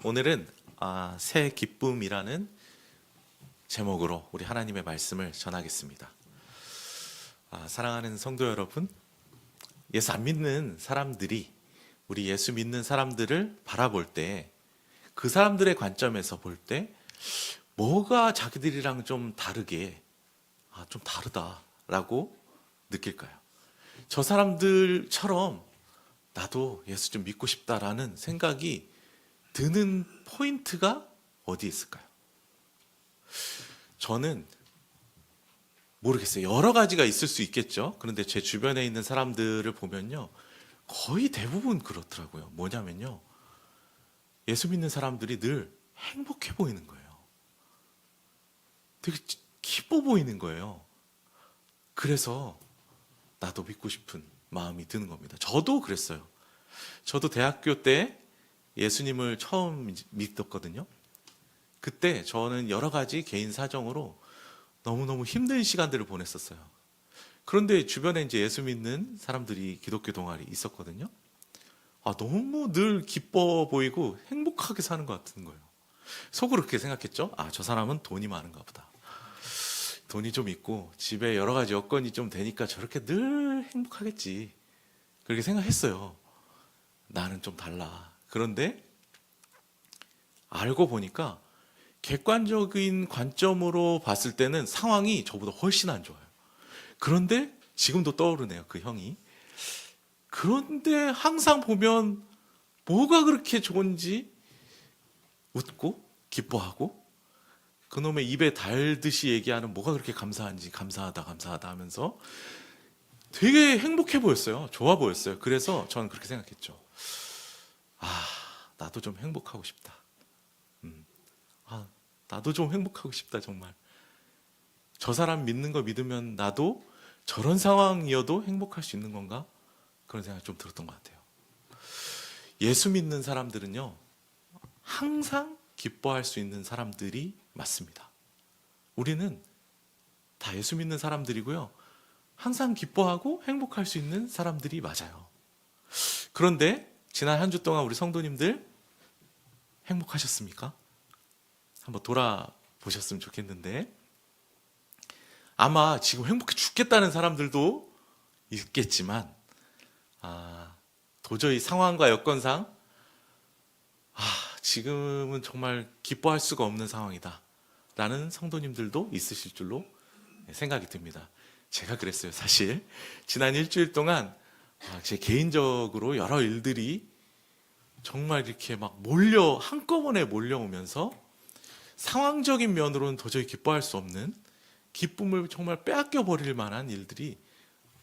오늘은 새 기쁨이라는 제목으로 우리 하나님의 말씀을 전하겠습니다. 사랑하는 성도 여러분, 예수 안 믿는 사람들이 우리 예수 믿는 사람들을 바라볼 때 그 사람들의 관점에서 볼 때 뭐가 자기들이랑 좀 다르게 좀 다르다라고 느낄까요? 저 사람들처럼 나도 예수 좀 믿고 싶다라는 생각이 드는 포인트가 어디 있을까요? 저는 모르겠어요. 여러 가지가 있을 수 있겠죠. 그런데 제 주변에 있는 사람들을 보면요, 거의 대부분 그렇더라고요. 뭐냐면요, 예수 믿는 사람들이 늘 행복해 보이는 거예요. 되게 기뻐 보이는 거예요. 그래서 나도 믿고 싶은 마음이 드는 겁니다. 저도 그랬어요. 저도 대학교 때 예수님을 처음 믿었거든요. 그때 저는 여러 가지 개인 사정으로 너무너무 힘든 시간들을 보냈었어요. 그런데 주변에 이제 예수 믿는 사람들이 기독교 동아리 있었거든요. 너무 늘 기뻐 보이고 행복하게 사는 것 같은 거예요. 속으로 그렇게 생각했죠. 저 사람은 돈이 많은가 보다. 돈이 좀 있고 집에 여러 가지 여건이 좀 되니까 저렇게 늘 행복하겠지. 그렇게 생각했어요. 나는 좀 달라. 그런데 알고 보니까 객관적인 관점으로 봤을 때는 상황이 저보다 훨씬 안 좋아요. 그런데 지금도 떠오르네요, 그 형이. 그런데 항상 보면 뭐가 그렇게 좋은지 웃고 기뻐하고, 그놈의 입에 달듯이 얘기하는 뭐가 그렇게 감사한지 감사하다 하면서 되게 행복해 보였어요. 좋아 보였어요. 그래서 저는 그렇게 생각했죠. 나도 좀 행복하고 싶다. 나도 좀 행복하고 싶다, 정말. 저 사람 믿는 거 믿으면 나도 저런 상황이어도 행복할 수 있는 건가? 그런 생각이 좀 들었던 것 같아요. 예수 믿는 사람들은요, 항상 기뻐할 수 있는 사람들이 맞습니다. 우리는 다 예수 믿는 사람들이고요, 항상 기뻐하고 행복할 수 있는 사람들이 맞아요. 그런데 지난 한 주 동안 우리 성도님들 행복하셨습니까? 한번 돌아보셨으면 좋겠는데, 아마 지금 행복해 죽겠다는 사람들도 있겠지만 도저히 상황과 여건상 지금은 정말 기뻐할 수가 없는 상황이다 라는 성도님들도 있으실 줄로 생각이 듭니다. 제가 그랬어요. 사실 지난 일주일 동안 제 개인적으로 여러 일들이 정말 이렇게 막 한꺼번에 몰려오면서 상황적인 면으로는 도저히 기뻐할 수 없는, 기쁨을 정말 빼앗겨 버릴 만한 일들이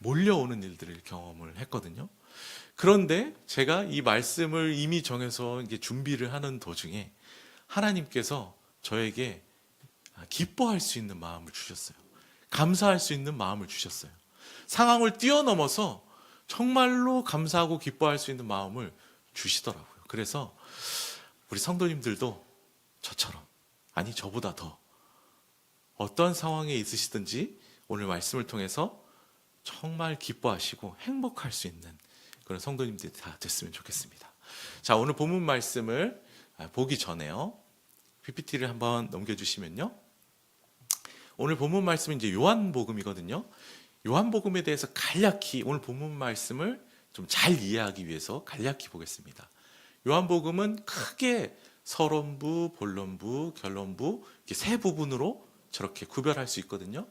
몰려오는 일들을 경험을 했거든요. 그런데 제가 이 말씀을 이미 정해서 이제 준비를 하는 도중에 하나님께서 저에게 기뻐할 수 있는 마음을 주셨어요. 감사할 수 있는 마음을 주셨어요. 상황을 뛰어넘어서 정말로 감사하고 기뻐할 수 있는 마음을 주시더라고요. 그래서 우리 성도님들도 저처럼, 아니 저보다 더 어떤 상황에 있으시든지 오늘 말씀을 통해서 정말 기뻐하시고 행복할 수 있는 그런 성도님들이 다 됐으면 좋겠습니다. 자, 오늘 본문 말씀을 보기 전에요, PPT를 한번 넘겨주시면요, 오늘 본문 말씀은 이제 요한복음이거든요. 요한복음에 대해서 간략히 오늘 본문 말씀을 좀 잘 이해하기 위해서 간략히 보겠습니다. 요한복음은 크게 서론부, 본론부, 결론부 이렇게 세 부분으로 저렇게 구별할 수 있거든요.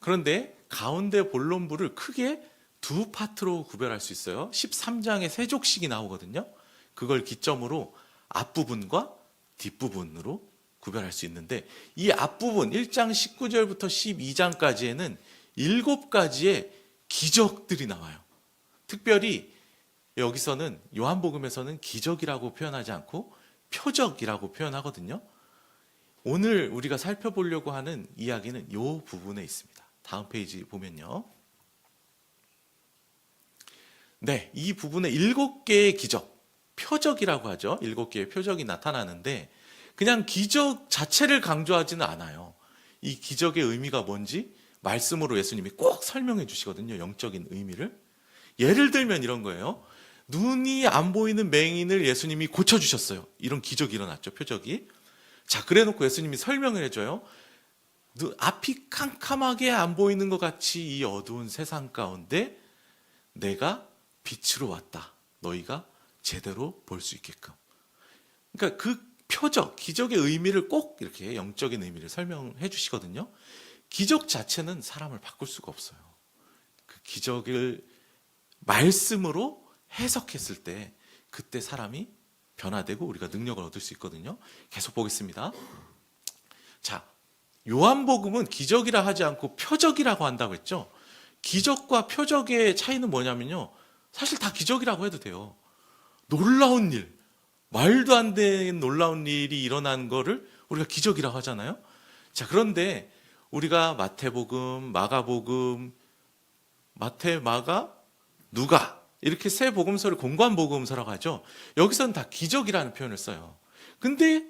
그런데 가운데 본론부를 크게 두 파트로 구별할 수 있어요. 13장에 세 족씩이 나오거든요. 그걸 기점으로 앞부분과 뒷부분으로 구별할 수 있는데, 이 앞부분 1장 19절부터 12장까지에는 7가지의 기적들이 나와요. 특별히 여기서는 요한복음에서는 기적이라고 표현하지 않고 표적이라고 표현하거든요. 오늘 우리가 살펴보려고 하는 이야기는 이 부분에 있습니다. 다음 페이지 보면요, 네, 이 부분에 7개의 기적, 표적이라고 하죠. 7개의 표적이 나타나는데 그냥 기적 자체를 강조하지는 않아요. 이 기적의 의미가 뭔지 말씀으로 예수님이 꼭 설명해 주시거든요. 영적인 의미를. 예를 들면 이런 거예요. 눈이 안 보이는 맹인을 예수님이 고쳐주셨어요. 이런 기적이 일어났죠, 표적이. 자, 그래 놓고 예수님이 설명을 해줘요. 앞이 캄캄하게 안 보이는 것 같이 이 어두운 세상 가운데 내가 빛으로 왔다. 너희가 제대로 볼 수 있게끔. 그러니까 그 표적, 기적의 의미를 꼭 이렇게 영적인 의미를 설명해 주시거든요. 기적 자체는 사람을 바꿀 수가 없어요. 그 기적을 말씀으로 해석했을 때 그때 사람이 변화되고 우리가 능력을 얻을 수 있거든요. 계속 보겠습니다. 자, 요한복음은 기적이라 하지 않고 표적이라고 한다고 했죠. 기적과 표적의 차이는 뭐냐면요, 사실 다 기적이라고 해도 돼요. 놀라운 일, 말도 안 되는 놀라운 일이 일어난 거를 우리가 기적이라고 하잖아요. 자, 그런데 우리가 마태복음, 마가복음, 마태, 마가, 누가 이렇게 세 복음서를 공관복음서라고 하죠. 여기서는 다 기적이라는 표현을 써요. 근데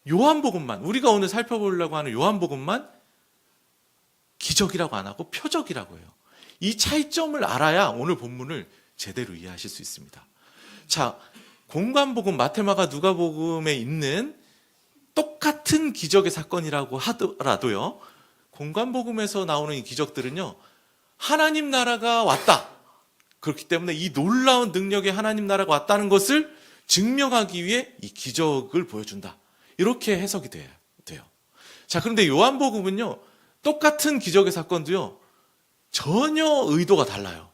요한복음만, 우리가 오늘 살펴보려고 하는 요한복음만 기적이라고 안 하고 표적이라고 해요. 이 차이점을 알아야 오늘 본문을 제대로 이해하실 수 있습니다. 자, 공관복음, 마태마가, 누가복음에 있는 똑같은 기적의 사건이라고 하더라도요, 공관복음에서 나오는 이 기적들은요, 하나님 나라가 왔다. 그렇기 때문에 이 놀라운 능력의 하나님 나라가 왔다는 것을 증명하기 위해 이 기적을 보여준다. 이렇게 해석이 돼요. 자, 그런데 요한복음은요, 똑같은 기적의 사건도요, 전혀 의도가 달라요.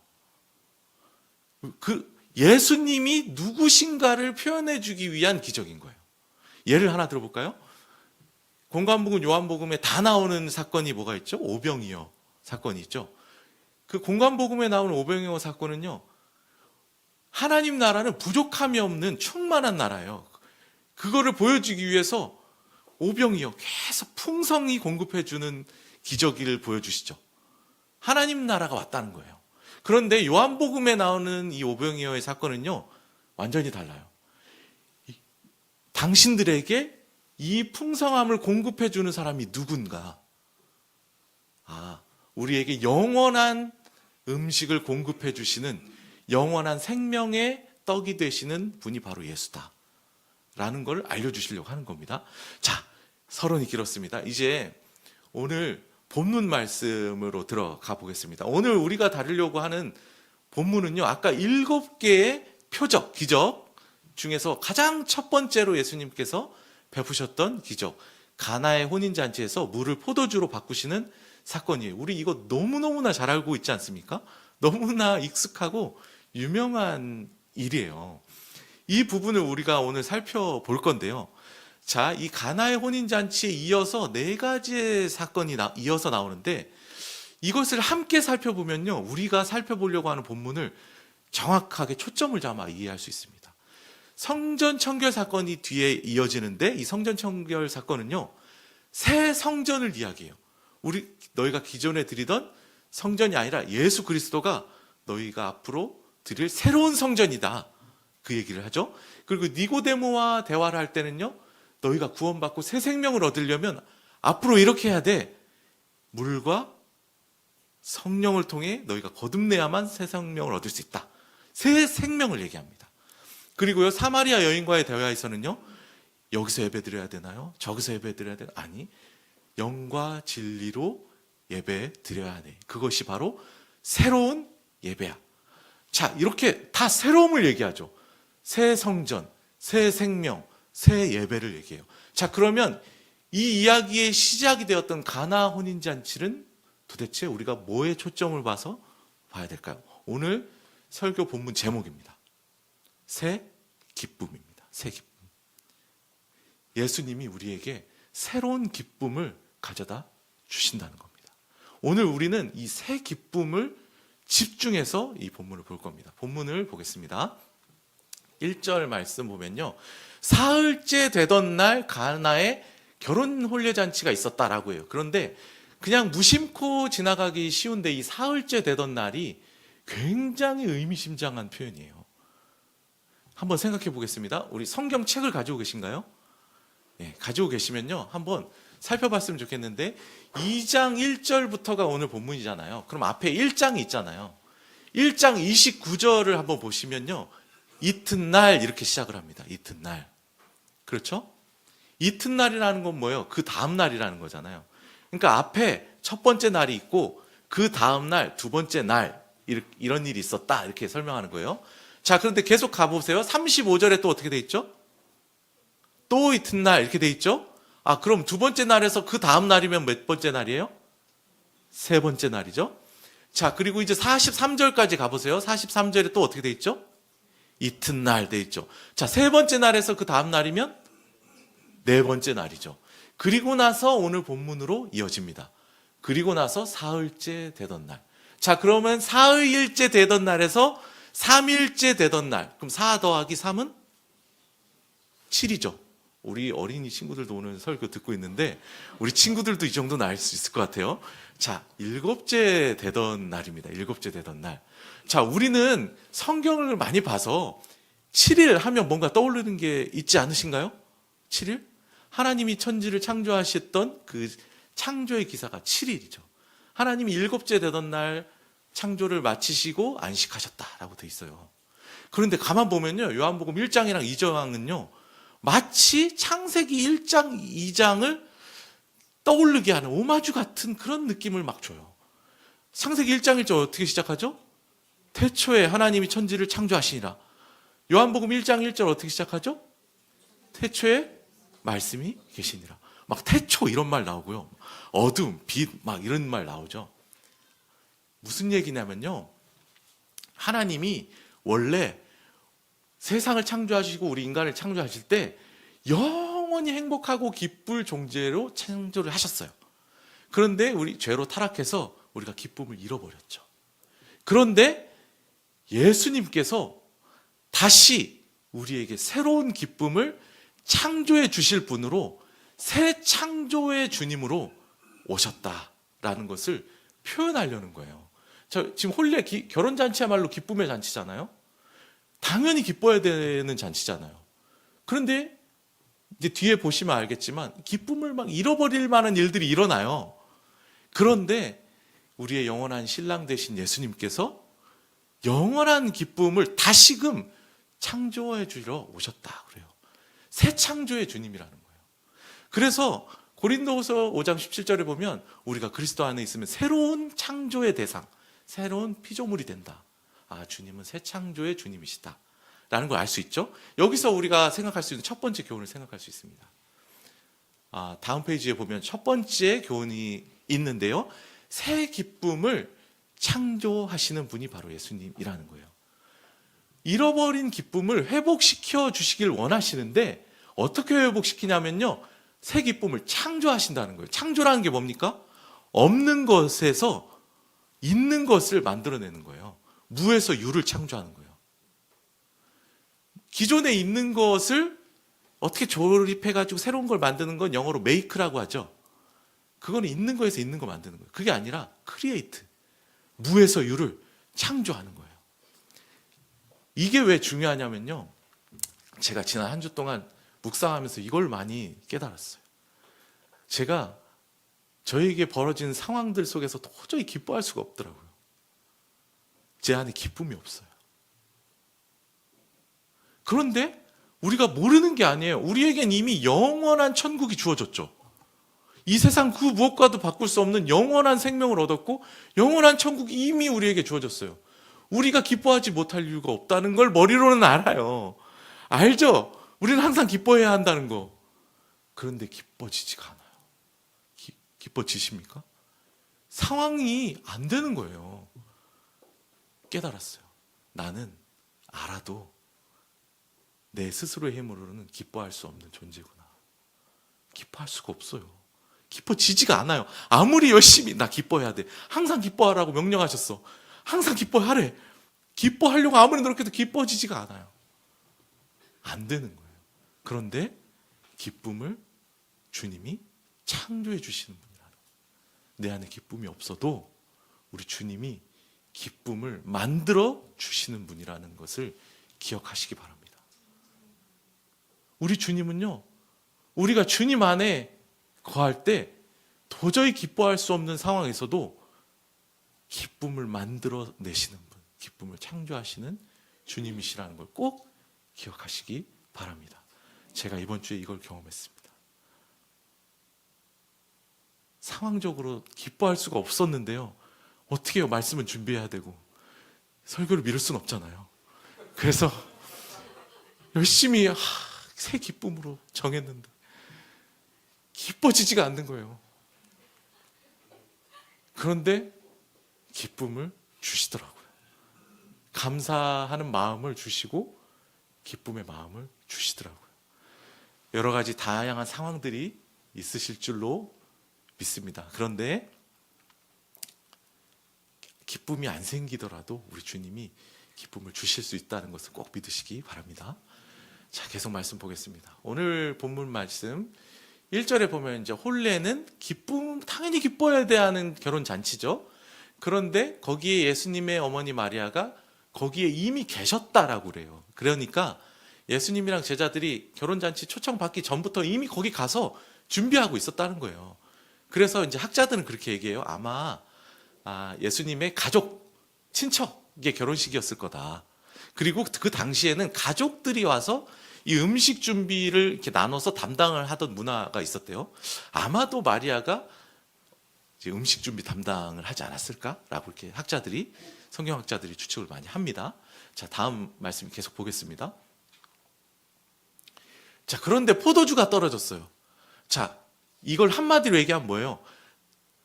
예수님이 누구신가를 표현해 주기 위한 기적인 거예요. 예를 하나 들어볼까요? 공관복음, 요한복음에 다 나오는 사건이 뭐가 있죠? 오병이어 사건이 있죠. 그 공관복음에 나오는 오병이어 사건은요, 하나님 나라는 부족함이 없는 충만한 나라예요. 그거를 보여주기 위해서 오병이어 계속 풍성히 공급해 주는 기적을 보여주시죠. 하나님 나라가 왔다는 거예요. 그런데 요한복음에 나오는 이 오병이어의 사건은요, 완전히 달라요. 당신들에게 이 풍성함을 공급해 주는 사람이 누군가? 우리에게 영원한 음식을 공급해 주시는 영원한 생명의 떡이 되시는 분이 바로 예수다 라는 걸 알려주시려고 하는 겁니다. 자, 서론이 길었습니다. 이제 오늘 본문 말씀으로 들어가 보겠습니다. 오늘 우리가 다루려고 하는 본문은요, 아까 7개의 표적, 기적 중에서 가장 첫 번째로 예수님께서 베푸셨던 기적, 가나의 혼인잔치에서 물을 포도주로 바꾸시는 사건이에요. 우리 이거 너무너무나 잘 알고 있지 않습니까? 너무나 익숙하고 유명한 일이에요. 이 부분을 우리가 오늘 살펴볼 건데요. 자, 이 가나의 혼인잔치에 이어서 4가지의 사건이 이어서 나오는데, 이것을 함께 살펴보면요, 우리가 살펴보려고 하는 본문을 정확하게 초점을 잡아 이해할 수 있습니다. 성전 청결 사건이 뒤에 이어지는데, 이 성전 청결 사건은요, 새 성전을 이야기해요. 너희가 기존에 드리던 성전이 아니라 예수 그리스도가 너희가 앞으로 드릴 새로운 성전이다, 그 얘기를 하죠. 그리고 니고데모와 대화를 할 때는요, 너희가 구원받고 새 생명을 얻으려면 앞으로 이렇게 해야 돼. 물과 성령을 통해 너희가 거듭내야만 새 생명을 얻을 수 있다. 새 생명을 얘기합니다. 그리고요, 사마리아 여인과의 대화에서는요, 여기서 예배 드려야 되나요? 저기서 예배 드려야 되나요? 아니, 영과 진리로 예배 드려야 돼. 그것이 바로 새로운 예배야. 자, 이렇게 다 새로움을 얘기하죠. 새 성전, 새 생명, 새 예배를 얘기해요. 자, 그러면 이 이야기의 시작이 되었던 가나 혼인잔치는 도대체 우리가 뭐에 초점을 봐서 봐야 될까요? 오늘 설교 본문 제목입니다. 새 기쁨입니다. 새 기쁨. 예수님이 우리에게 새로운 기쁨을 가져다 주신다는 겁니다. 오늘 우리는 이 새 기쁨을 집중해서 이 본문을 볼 겁니다. 본문을 보겠습니다. 1절 말씀 보면요, 사흘째 되던 날 가나에 결혼 혼례잔치가 있었다라고 해요. 그런데 그냥 무심코 지나가기 쉬운데 이 사흘째 되던 날이 굉장히 의미심장한 표현이에요. 한번 생각해 보겠습니다. 우리 성경책을 가지고 계신가요? 네, 가지고 계시면요, 한번 살펴봤으면 좋겠는데, 2장 1절부터가 오늘 본문이잖아요. 그럼 앞에 1장이 있잖아요. 1장 29절을 한번 보시면요, 이튿날 이렇게 시작을 합니다. 이튿날. 그렇죠? 이튿날이라는 건 뭐예요? 그 다음 날이라는 거잖아요. 그러니까 앞에 첫 번째 날이 있고 그 다음 날, 두 번째 날 이런 일이 있었다 이렇게 설명하는 거예요. 자, 그런데 계속 가보세요. 35절에 또 어떻게 돼 있죠? 또 이튿날 이렇게 돼 있죠? 아, 그럼 두 번째 날에서 그 다음 날이면 몇 번째 날이에요? 세 번째 날이죠. 자, 그리고 이제 43절까지 가보세요. 43절에 또 어떻게 돼 있죠? 이튿날 돼 있죠. 자, 세 번째 날에서 그 다음 날이면 네 번째 날이죠. 그리고 나서 오늘 본문으로 이어집니다. 그리고 나서 사흘째 되던 날. 자, 그러면 사흘째 되던 날에서 3일째 되던 날. 그럼 4 더하기 3은 7이죠. 우리 어린이 친구들도 오늘 설교 듣고 있는데 우리 친구들도 이 정도는 알 수 있을 것 같아요. 자, 7째 되던 날입니다. 7째 되던 날. 자, 우리는 성경을 많이 봐서 7일 하면 뭔가 떠오르는 게 있지 않으신가요? 7일? 하나님이 천지를 창조하셨던 그 창조의 기사가 7일이죠. 하나님이 7째 되던 날 창조를 마치시고 안식하셨다라고 돼 있어요. 그런데 가만 보면요. 요한복음 1장이랑 2장은요. 마치 창세기 1장, 2장을 떠오르게 하는 오마주 같은 그런 느낌을 막 줘요. 창세기 1장 1절 어떻게 시작하죠? 태초에 하나님이 천지를 창조하시니라. 요한복음 1장 1절 어떻게 시작하죠? 태초에 말씀이 계시니라. 막 태초 이런 말 나오고요. 어둠, 빛 막 이런 말 나오죠. 무슨 얘기냐면요. 하나님이 원래 세상을 창조하시고 우리 인간을 창조하실 때 영원히 행복하고 기쁠 존재로 창조를 하셨어요. 그런데 우리 죄로 타락해서 우리가 기쁨을 잃어버렸죠. 그런데 예수님께서 다시 우리에게 새로운 기쁨을 창조해 주실 분으로 새 창조의 주님으로 오셨다라는 것을 표현하려는 거예요. 지금 홀례 결혼잔치야말로 기쁨의 잔치잖아요. 당연히 기뻐야 되는 잔치잖아요. 그런데 이제 뒤에 보시면 알겠지만 기쁨을 막 잃어버릴 만한 일들이 일어나요. 그런데 우리의 영원한 신랑 되신 예수님께서 영원한 기쁨을 다시금 창조해 주러 오셨다 그래요. 새 창조의 주님이라는 거예요. 그래서 고린도후서 5장 17절에 보면 우리가 그리스도 안에 있으면 새로운 창조의 대상, 새로운 피조물이 된다. 아, 주님은 새 창조의 주님이시다 라는 걸 알 수 있죠. 여기서 우리가 생각할 수 있는 첫 번째 교훈을 생각할 수 있습니다. 다음 페이지에 보면 첫 번째 교훈이 있는데요. 새 기쁨을 창조하시는 분이 바로 예수님이라는 거예요. 잃어버린 기쁨을 회복시켜 주시길 원하시는데 어떻게 회복시키냐면요. 새 기쁨을 창조하신다는 거예요. 창조라는 게 뭡니까? 없는 것에서 있는 것을 만들어내는 거예요. 무에서 유를 창조하는 거예요. 기존에 있는 것을 어떻게 조립해가지고 새로운 걸 만드는 건 영어로 make라고 하죠. 그거는 있는 거에서 있는 거 만드는 거예요. 그게 아니라 create, 무에서 유를 창조하는 거예요. 이게 왜 중요하냐면요. 제가 지난 한 주 동안 묵상하면서 이걸 많이 깨달았어요. 제가 저에게 벌어진 상황들 속에서 도저히 기뻐할 수가 없더라고요. 제 안에 기쁨이 없어요. 그런데 우리가 모르는 게 아니에요. 우리에겐 이미 영원한 천국이 주어졌죠. 이 세상 그 무엇과도 바꿀 수 없는 영원한 생명을 얻었고 영원한 천국이 이미 우리에게 주어졌어요. 우리가 기뻐하지 못할 이유가 없다는 걸 머리로는 알아요. 알죠? 우리는 항상 기뻐해야 한다는 거. 그런데 기뻐지지가 않아요. 기뻐지십니까? 상황이 안 되는 거예요. 깨달았어요. 나는 알아도 내 스스로의 힘으로는 기뻐할 수 없는 존재구나. 기뻐할 수가 없어요. 기뻐지지가 않아요. 아무리 열심히 나 기뻐해야 돼. 항상 기뻐하라고 명령하셨어. 항상 기뻐하래. 기뻐하려고 아무리 노력해도 기뻐지지가 않아요. 안 되는 거예요. 그런데 기쁨을 주님이 창조해 주시는 분이라는 거예요. 내 안에 기쁨이 없어도 우리 주님이 기쁨을 만들어 주시는 분이라는 것을 기억하시기 바랍니다. 우리 주님은요, 우리가 주님 안에 거할 때 도저히 기뻐할 수 없는 상황에서도 기쁨을 만들어 내시는 분, 기쁨을 창조하시는 주님이시라는 걸 꼭 기억하시기 바랍니다. 제가 이번 주에 이걸 경험했습니다. 상황적으로 기뻐할 수가 없었는데요. 어떻게 해요? 말씀은 준비해야 되고 설교를 미룰 수는 없잖아요. 그래서 열심히 새 기쁨으로 정했는데 기뻐지지가 않는 거예요. 그런데 기쁨을 주시더라고요. 감사하는 마음을 주시고 기쁨의 마음을 주시더라고요. 여러 가지 다양한 상황들이 있으실 줄로 믿습니다. 그런데 기쁨이 안 생기더라도 우리 주님이 기쁨을 주실 수 있다는 것을 꼭 믿으시기 바랍니다. 자, 계속 말씀 보겠습니다. 오늘 본문 말씀 1절에 보면 이제 혼례는 당연히 기뻐야 하는 결혼 잔치죠. 그런데 거기에 예수님의 어머니 마리아가 거기에 이미 계셨다라고 그래요. 그러니까 예수님이랑 제자들이 결혼 잔치 초청 받기 전부터 이미 거기 가서 준비하고 있었다는 거예요. 그래서 이제 학자들은 그렇게 얘기해요. 아마 예수님의 가족, 친척의 결혼식이었을 거다. 그리고 그 당시에는 가족들이 와서 이 음식 준비를 이렇게 나눠서 담당을 하던 문화가 있었대요. 아마도 마리아가 이제 음식 준비 담당을 하지 않았을까라고 이렇게 성경학자들이 추측을 많이 합니다. 자, 다음 말씀 계속 보겠습니다. 자, 그런데 포도주가 떨어졌어요. 자, 이걸 한마디로 얘기하면 뭐예요?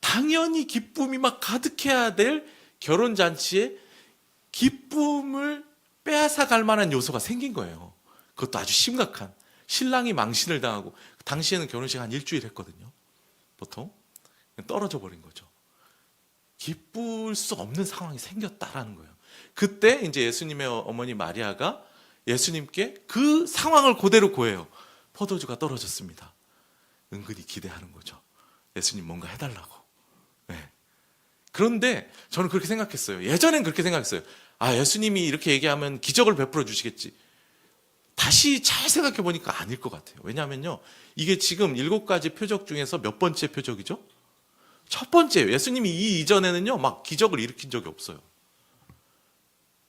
당연히 기쁨이 막 가득해야 될 결혼잔치에 기쁨을 빼앗아 갈 만한 요소가 생긴 거예요. 그것도 아주 심각한. 신랑이 망신을 당하고, 당시에는 결혼식 한 일주일 했거든요. 보통. 떨어져 버린 거죠. 기쁠 수 없는 상황이 생겼다라는 거예요. 그때 이제 예수님의 어머니 마리아가 예수님께 그 상황을 그대로 고해요. 포도주가 떨어졌습니다. 은근히 기대하는 거죠. 예수님 뭔가 해달라고. 네. 그런데 저는 그렇게 생각했어요. 예전엔 그렇게 생각했어요. 예수님이 이렇게 얘기하면 기적을 베풀어 주시겠지. 다시 잘 생각해 보니까 아닐 것 같아요. 왜냐하면요, 이게 지금 7가지 표적 중에서 몇 번째 표적이죠? 첫 번째예요. 예수님이 이 이전에는요 막 기적을 일으킨 적이 없어요.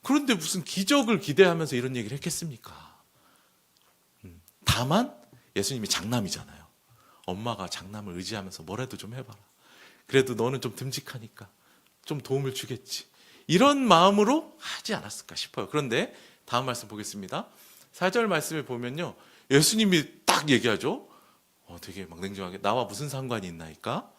그런데 무슨 기적을 기대하면서 이런 얘기를 했겠습니까? 다만 예수님이 장남이잖아요. 엄마가 장남을 의지하면서 뭐라도 좀 해봐라. 그래도 너는 좀 듬직하니까 좀 도움을 주겠지. 이런 마음으로 하지 않았을까 싶어요. 그런데 다음 말씀 보겠습니다. 4절 말씀에 보면요, 예수님이 딱 얘기하죠. 되게 막 냉정하게 나와 무슨 상관이 있나이까?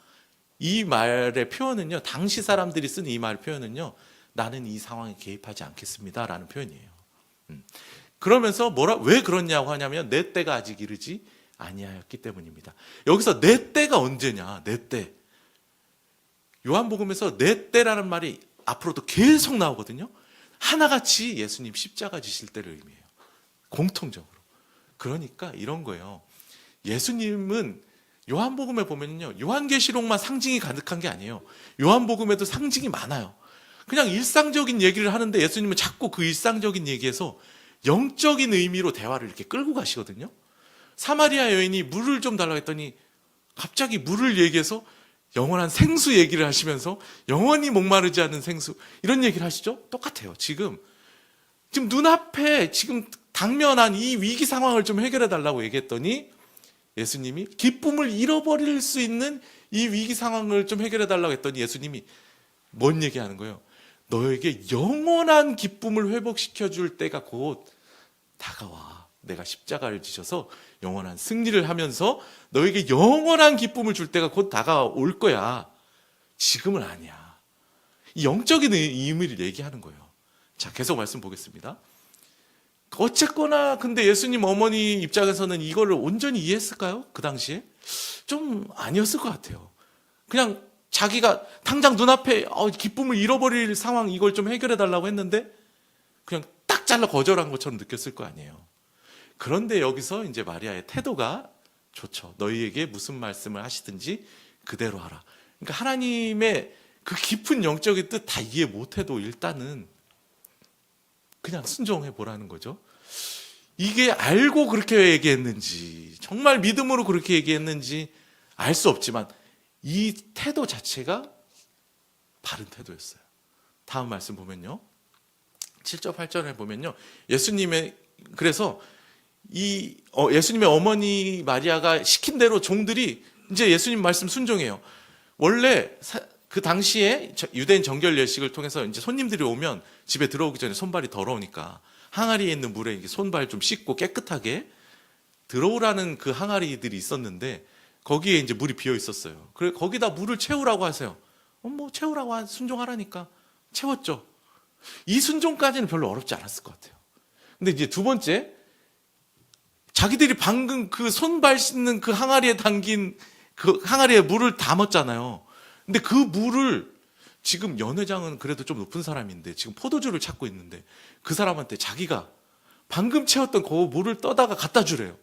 이 말의 표현은요, 당시 사람들이 쓴 이 말의 표현은요, 나는 이 상황에 개입하지 않겠습니다 라는 표현이에요. 그러면서 왜 그러냐고 하냐면 내 때가 아직 이르지 아니하였기 때문입니다. 여기서 내 때가 언제냐? 내 때. 요한복음에서 내 때라는 말이 앞으로도 계속 나오거든요. 하나같이 예수님 십자가 지실 때를 의미해요. 공통적으로. 그러니까 이런 거예요. 예수님은 요한복음에 보면요, 요한계시록만 상징이 가득한 게 아니에요. 요한복음에도 상징이 많아요. 그냥 일상적인 얘기를 하는데 예수님은 자꾸 그 일상적인 얘기에서 영적인 의미로 대화를 이렇게 끌고 가시거든요. 사마리아 여인이 물을 좀 달라고 했더니 갑자기 물을 얘기해서 영원한 생수 얘기를 하시면서 영원히 목마르지 않는 생수, 이런 얘기를 하시죠. 똑같아요. 지금 눈앞에 지금 당면한 이 위기 상황을 좀 해결해 달라고 얘기했더니 예수님이 기쁨을 잃어버릴 수 있는 이 위기 상황을 좀 해결해 달라고 했더니 예수님이 뭔 얘기하는 거예요? 너에게 영원한 기쁨을 회복시켜 줄 때가 곧 다가와. 내가 십자가를 지셔서 영원한 승리를 하면서 너에게 영원한 기쁨을 줄 때가 곧 다가올 거야. 지금은 아니야. 이 영적인 의미를 얘기하는 거예요. 자, 계속 말씀 보겠습니다. 어쨌거나 근데 예수님 어머니 입장에서는 이거를 온전히 이해했을까요? 그 당시에? 좀 아니었을 것 같아요. 그냥 자기가 당장 눈앞에 기쁨을 잃어버릴 상황, 이걸 좀 해결해 달라고 했는데 그냥 딱 잘라 거절한 것처럼 느꼈을 거 아니에요. 그런데 여기서 이제 마리아의 태도가 좋죠. 너희에게 무슨 말씀을 하시든지 그대로 하라. 그러니까 하나님의 그 깊은 영적인 뜻 다 이해 못해도 일단은 그냥 순종해 보라는 거죠. 이게 알고 그렇게 얘기했는지, 정말 믿음으로 그렇게 얘기했는지 알 수 없지만 이 태도 자체가 바른 태도였어요. 다음 말씀 보면요, 7절 8절에 보면요, 예수님의 그래서 예수님의 어머니 마리아가 시킨 대로 종들이 이제 예수님 말씀 순종해요. 원래 그 당시에 유대인 정결 예식을 통해서 이제 손님들이 오면 집에 들어오기 전에 손발이 더러우니까 항아리에 있는 물에 손발 좀 씻고 깨끗하게 들어오라는 그 항아리들이 있었는데 거기에 이제 물이 비어 있었어요. 그래 거기다 물을 채우라고 하세요. 뭐 채우라고 순종하라니까 채웠죠. 이 순종까지는 별로 어렵지 않았을 것 같아요. 근데 이제 두 번째, 자기들이 방금 그 손발 씻는 그 항아리에 담긴 그 항아리에 물을 담았잖아요. 근데 그 물을 지금 연회장은 그래도 좀 높은 사람인데 지금 포도주를 찾고 있는데 그 사람한테 자기가 방금 채웠던 그 물을 떠다가 갖다 주래요.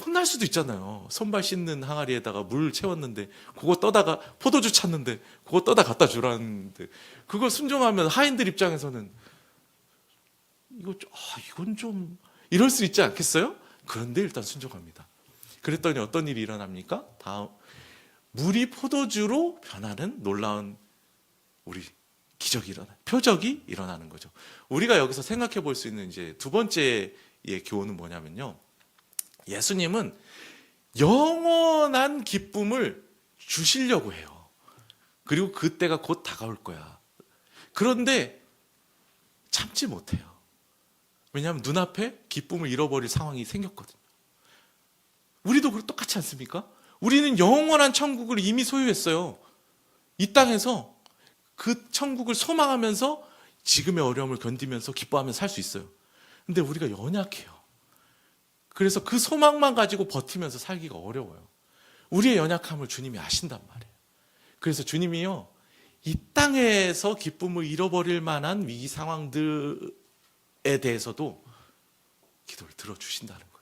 혼날 수도 있잖아요. 손발 씻는 항아리에다가 물 채웠는데 그거 떠다가 포도주 찾는데 그거 떠다 갖다 주라는데 그거 순종하면 하인들 입장에서는 이건 좀 이럴 수 있지 않겠어요? 그런데 일단 순종합니다. 그랬더니 어떤 일이 일어납니까? 다음 물이 포도주로 변하는 놀라운 우리 기적이 표적이 일어나는 거죠. 우리가 여기서 생각해 볼 수 있는 이제 두 번째의 교훈은 뭐냐면요. 예수님은 영원한 기쁨을 주시려고 해요. 그리고 그때가 곧 다가올 거야. 그런데 참지 못해요. 왜냐하면 눈앞에 기쁨을 잃어버릴 상황이 생겼거든요. 우리도 똑같지 않습니까? 우리는 영원한 천국을 이미 소유했어요. 이 땅에서 그 천국을 소망하면서 지금의 어려움을 견디면서 기뻐하면서 살 수 있어요. 근데 우리가 연약해요. 그래서 그 소망만 가지고 버티면서 살기가 어려워요. 우리의 연약함을 주님이 아신단 말이에요. 그래서 주님이요, 이 땅에서 기쁨을 잃어버릴 만한 위기 상황들에 대해서도 기도를 들어주신다는 거예요.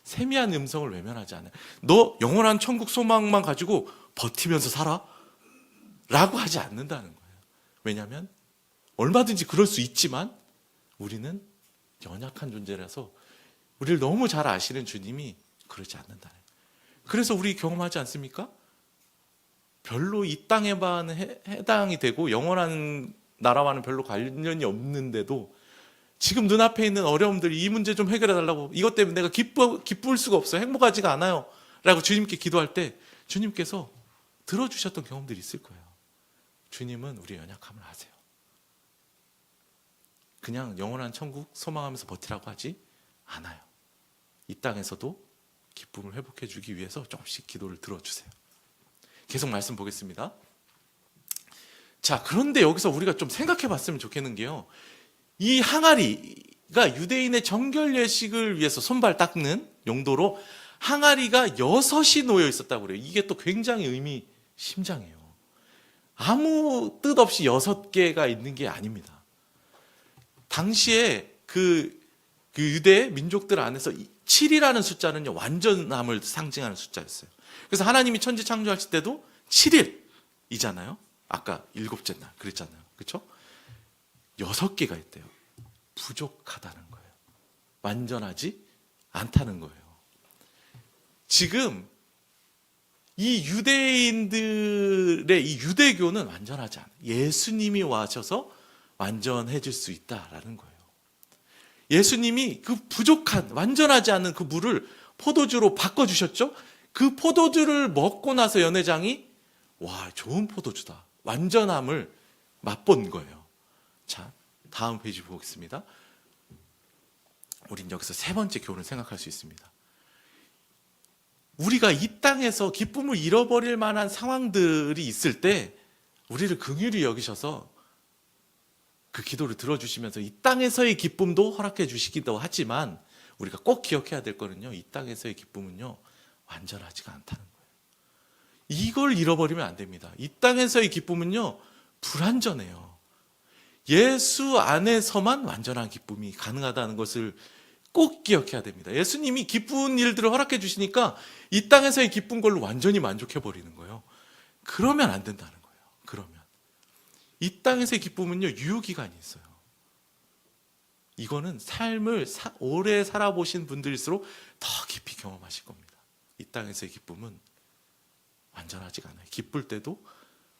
세미한 음성을 외면하지 않아요. 너 영원한 천국 소망만 가지고 버티면서 살아? 라고 하지 않는다는 거예요. 왜냐하면 얼마든지 그럴 수 있지만 우리는 연약한 존재라서 우리를 너무 잘 아시는 주님이 그러지 않는다는 거예요. 그래서 우리 경험하지 않습니까? 별로 이 땅에만 해당이 되고 영원한 나라와는 별로 관련이 없는데도 지금 눈앞에 있는 어려움들, 이 문제 좀 해결해 달라고, 이것 때문에 내가 기쁠 수가 없어요, 행복하지가 않아요 라고 주님께 기도할 때 주님께서 들어주셨던 경험들이 있을 거예요. 주님은 우리의 연약함을 아세요. 그냥 영원한 천국 소망하면서 버티라고 하지 않아요. 이 땅에서도 기쁨을 회복해 주기 위해서 조금씩 기도를 들어주세요. 계속 말씀 보겠습니다. 자, 그런데 여기서 우리가 좀 생각해 봤으면 좋겠는 게요, 이 항아리가 유대인의 정결 예식을 위해서 손발 닦는 용도로 항아리가 6이 놓여 있었다고 그래요. 이게 또 굉장히 의미심장해요. 아무 뜻 없이 6개가 있는 게 아닙니다. 당시에 그 유대 민족들 안에서 7이라는 숫자는요, 완전함을 상징하는 숫자였어요. 그래서 하나님이 천지 창조하실 때도 7일이잖아요. 아까 7째 날 그랬잖아요. 그렇죠? 6개가 있대요. 부족하다는 거예요. 완전하지 않다는 거예요. 지금 이 유대인들의 이 유대교는 완전하지 않아요. 예수님이 와셔서 완전해질 수 있다라는 거예요. 예수님이 그 부족한, 완전하지 않은 그 물을 포도주로 바꿔주셨죠? 그 포도주를 먹고 나서 연회장이 와, 좋은 포도주다, 완전함을 맛본 거예요. 자, 다음 페이지 보겠습니다. 우린 여기서 세 번째 교훈을 생각할 수 있습니다. 우리가 이 땅에서 기쁨을 잃어버릴 만한 상황들이 있을 때 우리를 긍휼히 여기셔서 그 기도를 들어주시면서 이 땅에서의 기쁨도 허락해 주시기도 하지만 우리가 꼭 기억해야 될 거는요, 이 땅에서의 기쁨은요, 완전하지가 않다는 거예요. 이걸 잃어버리면 안 됩니다. 이 땅에서의 기쁨은요, 불완전해요. 예수 안에서만 완전한 기쁨이 가능하다는 것을 꼭 기억해야 됩니다. 예수님이 기쁜 일들을 허락해 주시니까 이 땅에서의 기쁜 걸로 완전히 만족해 버리는 거예요. 그러면 안 된다는 거예요. 그러면 이 땅에서의 기쁨은요, 유효기간이 있어요. 이거는 삶을 오래 살아보신 분들일수록 더 깊이 경험하실 겁니다. 이 땅에서의 기쁨은 완전하지가 않아요. 기쁠 때도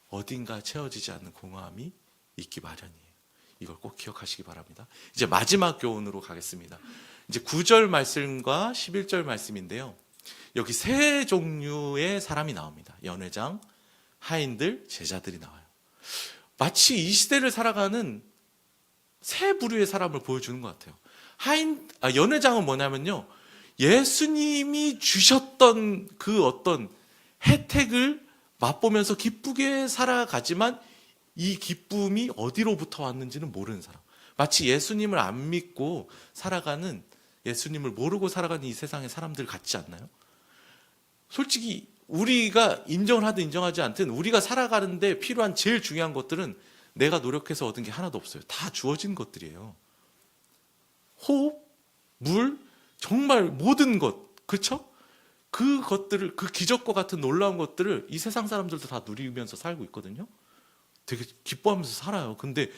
어딘가 채워지지 않는 공허함이 있기 마련이에요. 이걸 꼭 기억하시기 바랍니다. 이제 마지막 교훈으로 가겠습니다. 이제 9절 말씀과 11절 말씀인데요. 여기 세 종류의 사람이 나옵니다. 연회장, 하인들, 제자들이 나와요. 마치 이 시대를 살아가는 세 부류의 사람을 보여주는 것 같아요. 연회장은 뭐냐면요, 예수님이 주셨던 그 어떤 혜택을 맛보면서 기쁘게 살아가지만 이 기쁨이 어디로부터 왔는지는 모르는 사람. 마치 예수님을 안 믿고 살아가는, 예수님을 모르고 살아가는 이 세상의 사람들 같지 않나요? 솔직히 우리가 인정을 하든 인정하지 않든 우리가 살아가는데 필요한 제일 중요한 것들은 내가 노력해서 얻은 게 하나도 없어요. 다 주어진 것들이에요. 호흡, 물, 정말 모든 것, 그렇죠? 그것들을, 그 기적과 같은 놀라운 것들을 이 세상 사람들도 다 누리면서 살고 있거든요. 되게 기뻐하면서 살아요. 근데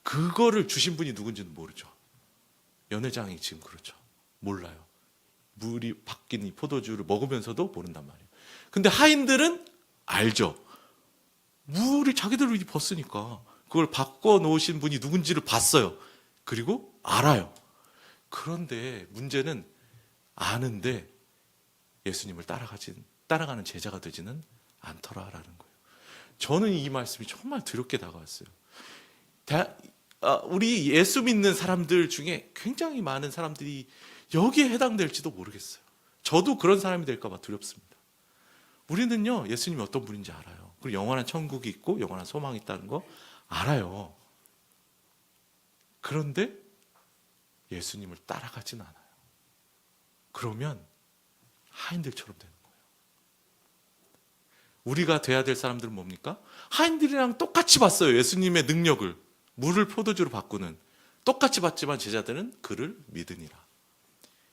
그거를 주신 분이 누군지는 모르죠. 연회장이 지금 그렇죠. 몰라요. 물이 바뀐 이 포도주를 먹으면서도 모른단 말이에요. 근데 하인들은 알죠. 물이 자기들이 벗으니까 그걸 바꿔 놓으신 분이 누군지를 봤어요. 그리고 알아요. 그런데 문제는 아는데 예수님을 따라가는 제자가 되지는 않더라라는 거예요. 저는 이 말씀이 정말 두렵게 다가왔어요. 우리 예수 믿는 사람들 중에 굉장히 많은 사람들이 여기에 해당될지도 모르겠어요. 저도 그런 사람이 될까 봐 두렵습니다. 우리는요, 예수님이 어떤 분인지 알아요. 그리고 영원한 천국이 있고 영원한 소망이 있다는 거 알아요. 그런데 예수님을 따라가진 않아요. 그러면 하인들처럼 되는 거예요. 우리가 돼야 될 사람들은 뭡니까? 하인들이랑 똑같이 봤어요. 예수님의 능력을. 물을 포도주로 바꾸는. 똑같이 봤지만 제자들은 그를 믿으니라.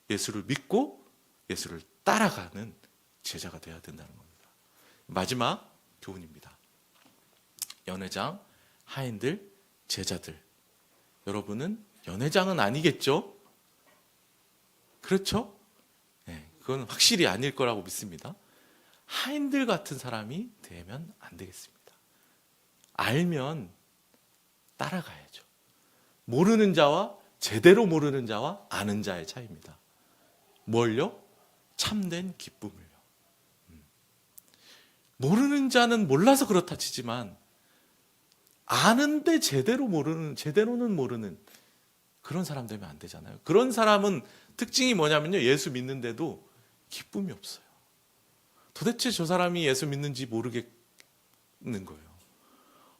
예수를 믿고 예수를 따라가는 제자가 돼야 된다는 겁니다. 마지막 교훈입니다. 연회장, 하인들, 제자들. 여러분은 연회장은 아니겠죠? 그렇죠? 네, 그건 확실히 아닐 거라고 믿습니다. 하인들 같은 사람이 되면 안 되겠습니다. 알면 따라가야죠. 모르는 자와 제대로 모르는 자와 아는 자의 차이입니다. 뭘요? 참된 기쁨을요. 모르는 자는 몰라서 그렇다 치지만 아는데 제대로는 모르는 그런 사람 되면 안 되잖아요. 그런 사람은 특징이 뭐냐면요, 예수 믿는데도 기쁨이 없어요. 도대체 저 사람이 예수 믿는지 모르겠는 거예요.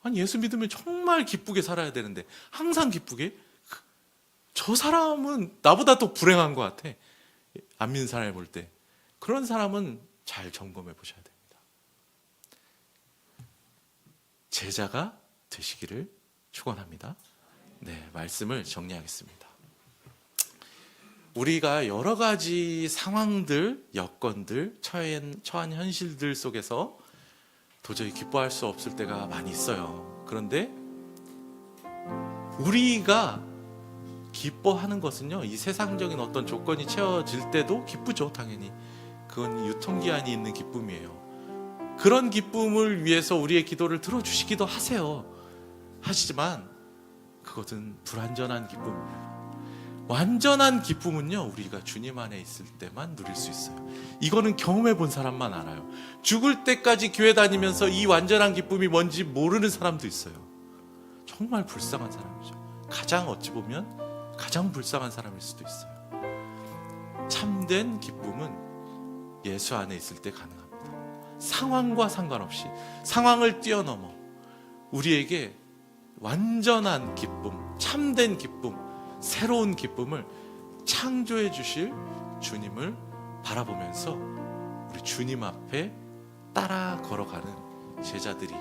아니, 예수 믿으면 정말 기쁘게 살아야 되는데 항상 기쁘게? 저 사람은 나보다 더 불행한 것 같아. 안 믿는 사람을 볼 때. 그런 사람은 잘 점검해 보셔야 됩니다. 제자가 되시기를 축원합니다. 네, 말씀을 정리하겠습니다. 우리가 여러 가지 상황들, 여건들, 처한 현실들 속에서 도저히 기뻐할 수 없을 때가 많이 있어요. 그런데 우리가 기뻐하는 것은요, 이 세상적인 어떤 조건이 채워질 때도 기쁘죠, 당연히. 그건 유통기한이 있는 기쁨이에요. 그런 기쁨을 위해서 우리의 기도를 들어주시기도 하세요. 하시지만 그것은 불완전한 기쁨입니다. 완전한 기쁨은요, 우리가 주님 안에 있을 때만 누릴 수 있어요. 이거는 경험해 본 사람만 알아요. 죽을 때까지 교회 다니면서 이 완전한 기쁨이 뭔지 모르는 사람도 있어요. 정말 불쌍한 사람이죠. 가장 어찌 보면 가장 불쌍한 사람일 수도 있어요. 참된 기쁨은 예수 안에 있을 때 가능합니다. 상황과 상관없이, 상황을 뛰어넘어 우리에게 완전한 기쁨, 참된 기쁨, 새로운 기쁨을 창조해 주실 주님을 바라보면서 우리 주님 앞에 따라 걸어가는 제자들이,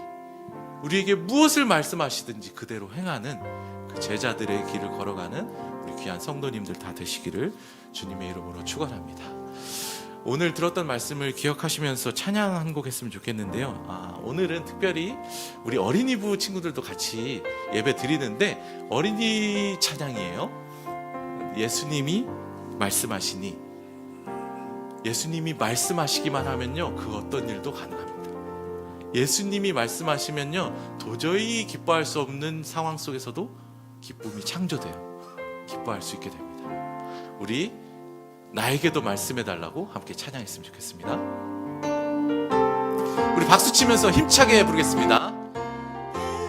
우리에게 무엇을 말씀하시든지 그대로 행하는 그 제자들의 길을 걸어가는 우리 귀한 성도님들 다 되시기를 주님의 이름으로 축원합니다. 오늘 들었던 말씀을 기억하시면서 찬양 한 곡 했으면 좋겠는데요. 오늘은 특별히 우리 어린이부 친구들도 같이 예배 드리는데 어린이 찬양이에요. 예수님이 말씀하시니, 예수님이 말씀하시기만 하면요, 그 어떤 일도 가능합니다. 예수님이 말씀하시면요, 도저히 기뻐할 수 없는 상황 속에서도 기쁨이 창조돼요. 기뻐할 수 있게 됩니다. 우리 나에게도 말씀해 달라고 함께 찬양했으면 좋겠습니다. 우리 박수 치면서 힘차게 부르겠습니다.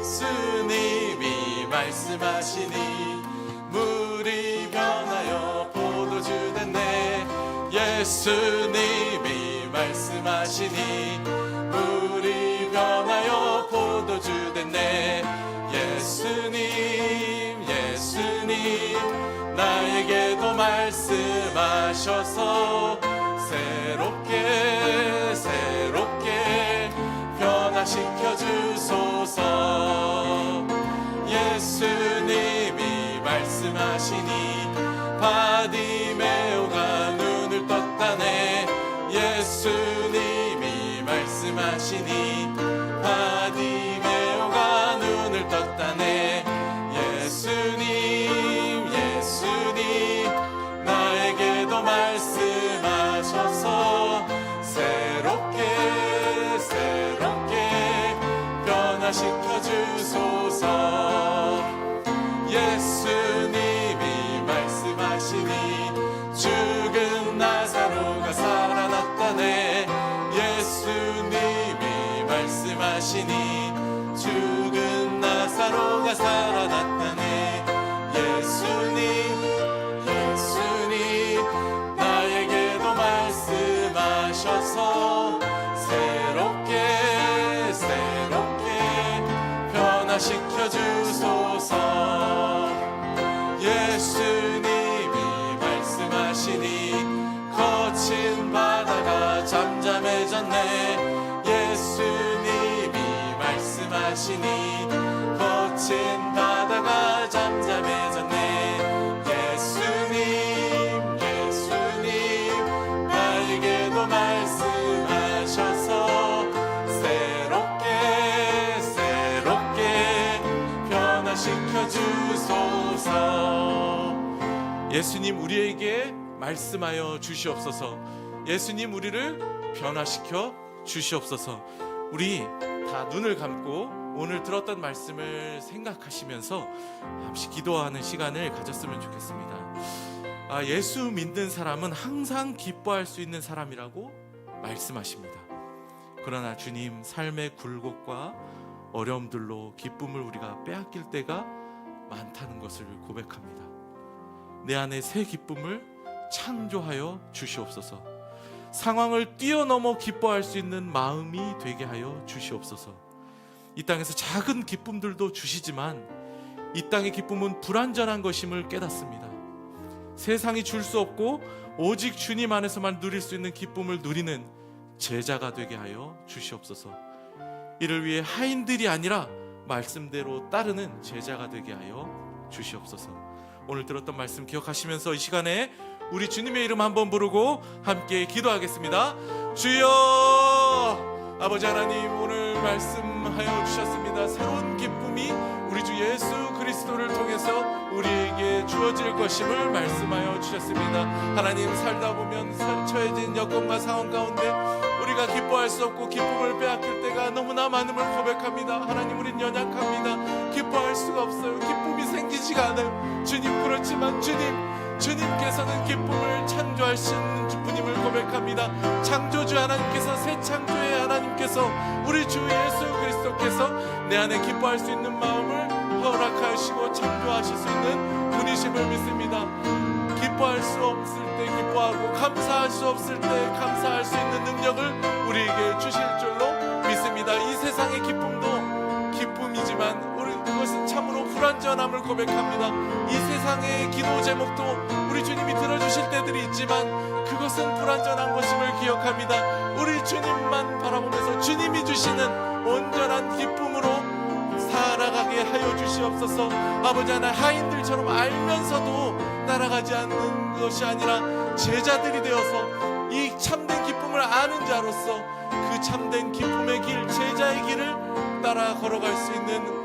예수님이 말씀하시니 물이 변하여 포도주 됐네. 예수님이 말씀하시니 물이 변하여 포도주 됐네. 예수님 예수님 나에게도 말씀하셔서 새롭게 새롭게 변화시켜 주소서. 예수님이 말씀하시니 바디메오가 눈을 떴다네. 예수님이 말씀하시니 바디메오가 눈을 떴다네. 예수님 예수님 나에게도 말씀하셔서 새롭게 새롭게 변화시켜 주소서. 예수님이 말씀하시니 죽은 나사로가 살아났다네. 예수님이 말씀하시니 죽은 나사로가 살아났다네. 예수님 예수님 나에게도 말씀하셔서 새롭게 새롭게 변화시켜 주소서. 예수님이 말씀하시니 거친 바다가 잠잠해졌네. 예수님이 말씀하시니 거친 바다가 잠잠해졌네. 예수님 예수님 나에게도 말씀하셔서 새롭게 새롭게 변화시켜 주소서. 예수님 우리에게 말씀하여 주시옵소서. 예수님 우리를 변화시켜 주시옵소서. 우리 다 눈을 감고 오늘 들었던 말씀을 생각하시면서 잠시 기도하는 시간을 가졌으면 좋겠습니다. 예수 믿는 사람은 항상 기뻐할 수 있는 사람이라고 말씀하십니다. 그러나 주님, 삶의 굴곡과 어려움들로 기쁨을 우리가 빼앗길 때가 많다는 것을 고백합니다. 내 안에 새 기쁨을 창조하여 주시옵소서. 상황을 뛰어넘어 기뻐할 수 있는 마음이 되게 하여 주시옵소서. 이 땅에서 작은 기쁨들도 주시지만 이 땅의 기쁨은 불완전한 것임을 깨닫습니다. 세상이 줄 수 없고 오직 주님 안에서만 누릴 수 있는 기쁨을 누리는 제자가 되게 하여 주시옵소서. 이를 위해 하인들이 아니라 말씀대로 따르는 제자가 되게 하여 주시옵소서. 오늘 들었던 말씀 기억하시면서 이 시간에 우리 주님의 이름 한번 부르고 함께 기도하겠습니다. 주여, 아버지 하나님, 오늘 말씀하여 주셨습니다. 새로운 기쁨이 우리 주 예수 그리스도를 통해서 우리에게 주어질 것임을 말씀하여 주셨습니다. 하나님, 살다 보면 처해진 여건과 상황 가운데 우리가 기뻐할 수 없고 기쁨을 빼앗길 때가 너무나 많음을 고백합니다. 하나님, 우린 연약합니다. 기뻐할 수가 없어요. 기쁨이 생기지가 않아요. 주님, 그렇지만 주님께서는 기쁨을 창조하신 분임을 고백합니다. 창조주 하나님께서, 새 창조의 하나님께서, 우리 주 예수 그리스도께서 내 안에 기뻐할 수 있는 마음을 허락하시고 창조하실 수 있는 분이심을 믿습니다. 기뻐할 수 없을 때 기뻐하고 감사할 수 없을 때 감사할 수 있는 능력을 우리에게 주실 줄로 믿습니다. 이 세상의 기쁨도 기쁨이지만 그것은 참으로 불완전함을 고백합니다. 이 세상의 기도 제목도 우리 주님이 들어주실 때들이 있지만 그것은 불완전한 것임을 기억합니다. 우리 주님만 바라보면서 주님이 주시는 온전한 기쁨으로 살아가게 하여 주시옵소서. 아버지 하나님, 하인들처럼 알면서도 따라가지 않는 것이 아니라 제자들이 되어서 이 참된 기쁨을 아는 자로서 그 참된 기쁨의 길, 제자의 길을 따라 걸어갈 수 있는,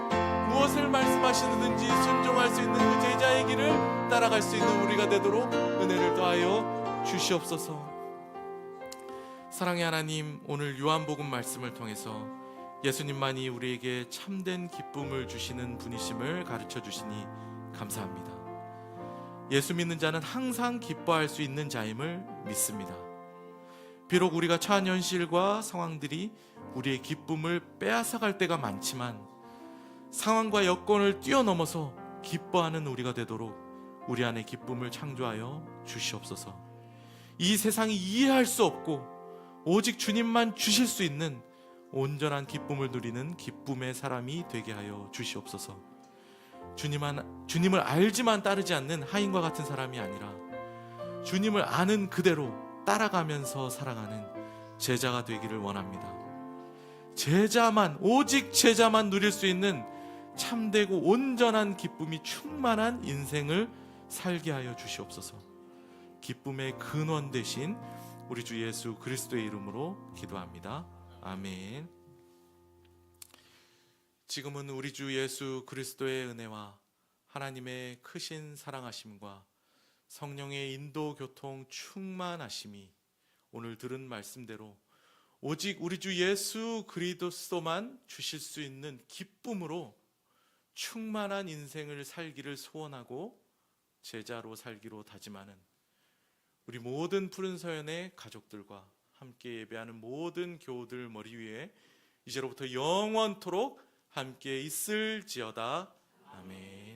무엇을 말씀하시는지 순종할 수 있는 그 제자의 길을 따라갈 수 있는 우리가 되도록 은혜를 더하여 주시옵소서. 사랑의 하나님, 오늘 요한복음 말씀을 통해서 예수님만이 우리에게 참된 기쁨을 주시는 분이심을 가르쳐 주시니 감사합니다. 예수 믿는 자는 항상 기뻐할 수 있는 자임을 믿습니다. 비록 우리가 처한 현실과 상황들이 우리의 기쁨을 빼앗아갈 때가 많지만 상황과 여건을 뛰어넘어서 기뻐하는 우리가 되도록 우리 안에 기쁨을 창조하여 주시옵소서. 이 세상이 이해할 수 없고 오직 주님만 주실 수 있는 온전한 기쁨을 누리는 기쁨의 사람이 되게 하여 주시옵소서. 주님을 알지만 따르지 않는 하인과 같은 사람이 아니라 주님을 아는 그대로 따라가면서 살아가는 제자가 되기를 원합니다. 오직 제자만 누릴 수 있는 참되고 온전한 기쁨이 충만한 인생을 살게 하여 주시옵소서. 기쁨의 근원 되신 우리 주 예수 그리스도의 이름으로 기도합니다. 아멘. 지금은 우리 주 예수 그리스도의 은혜와 하나님의 크신 사랑하심과 성령의 인도 교통 충만하심이 오늘 들은 말씀대로 오직 우리 주 예수 그리스도만 주실 수 있는 기쁨으로 충만한 인생을 살기를 소원하고 제자로 살기로 다짐하는 우리 모든 푸른 서연의 가족들과 함께 예배하는 모든 교우들 머리 위에 이제로부터 영원토록 함께 있을지어다. 아멘.